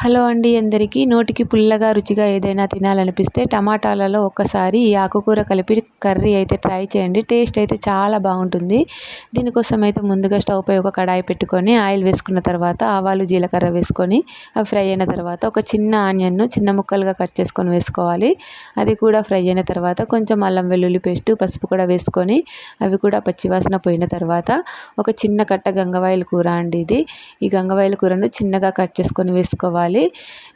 Hello అండి అందరికీ. నోటికి పుల్లగా రుచిగా ఏదైనా తినాలనిపిస్తే టమాటాలలో ఒక్కసారి ఈ ఆకుకూర కలిపి కర్రీ అయితే ట్రై చేయండి. టేస్ట్ అయితే చాలా బాగుంటుంది. దీనికోసం అయితే ముందుగా స్టవ్ పై ఒక కడాయి పెట్టుకొని ఆయిల్ వేసుకున్న తర్వాత ఆవాలు జీలకర్ర వేసుకొని అవి ఫ్రై అయిన తర్వాత ఒక చిన్న ఆనియన్ను చిన్న ముక్కలుగా కట్ చేసుకొని వేసుకోవాలి. అది కూడా ఫ్రై అయిన తర్వాత కొంచెం అల్లం వెల్లుల్లి పేస్ట్ పసుపు కూడా వేసుకొని అవి కూడా పచ్చివాసన పోయిన తర్వాత ఒక చిన్న కట్ట గంగవాయిల కూర అండి ఇది. ఈ గంగవాయిల కూరను చిన్నగా కట్ చేసుకొని వేసుకోవాలి.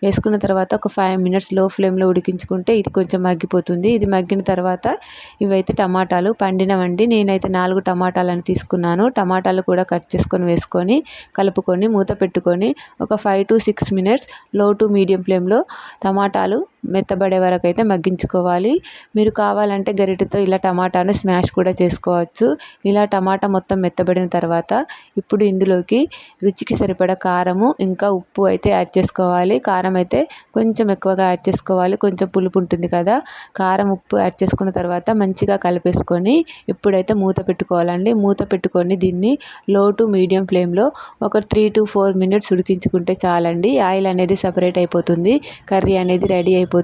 వేసుకున్న తర్వాత ఒక 5 మినిట్స్ లో ఫ్లేమ్లో ఉడికించుకుంటే ఇది కొంచెం మగ్గిపోతుంది. ఇది మగ్గిన తర్వాత ఇవైతే టమాటాలు పండినవండి. నేనైతే 4 టమాటాలను తీసుకున్నాను. టమాటాలు కూడా కట్ చేసుకొని వేసుకొని కలుపుకొని మూత పెట్టుకొని ఒక 5 to 6 మినిట్స్ లో టు మీడియం ఫ్లేమ్లో టమాటాలు మెత్తబడే వరకు అయితే మగ్గించుకోవాలి. మీరు కావాలంటే గరిటెతో ఇలా టమాటాను స్మాష్ కూడా చేసుకోవచ్చు. ఇలా టమాటా మొత్తం మెత్తబడిన తర్వాత ఇప్పుడు ఇందులోకి రుచికి సరిపడా కారము ఇంకా ఉప్పు అయితే యాడ్ చేసుకోవాలి. కారం అయితే కొంచెం ఎక్కువగా యాడ్ చేసుకోవాలి. కొంచెం పులుపు ఉంటుంది కదా, కారం ఉప్పు యాడ్ చేసుకున్న తర్వాత మంచిగా కలిపేసుకొని ఇప్పుడైతే మూత పెట్టుకోవాలండి. మూత పెట్టుకొని దీన్ని లో టు మీడియం ఫ్లేమ్లో ఒక 3 to 4 మినిట్స్ ఉడికించుకుంటే చాలండి. ఆయిల్ అనేది సపరేట్ అయిపోతుంది, కర్రీ అనేది రెడీ అయిపోతుంది.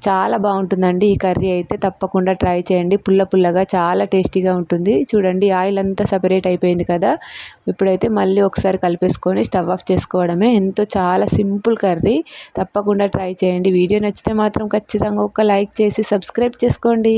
చాలా బాగుంటుందండి ఈ కర్రీ అయితే. తప్పకుండా ట్రై చేయండి. పుల్ల పుల్లగా చాలా టేస్టీగా ఉంటుంది. చూడండి ఆయిల్ అంతా సపరేట్ అయిపోయింది కదా. ఇప్పుడైతే మళ్ళీ ఒకసారి కలిపేసుకొని స్టవ్ ఆఫ్ చేసుకోవడమే. ఎంతో చాలా సింపుల్ కర్రీ. తప్పకుండా ట్రై చేయండి. వీడియో నచ్చితే మాత్రం ఖచ్చితంగా ఒక లైక్ చేసి సబ్స్క్రైబ్ చేసుకోండి.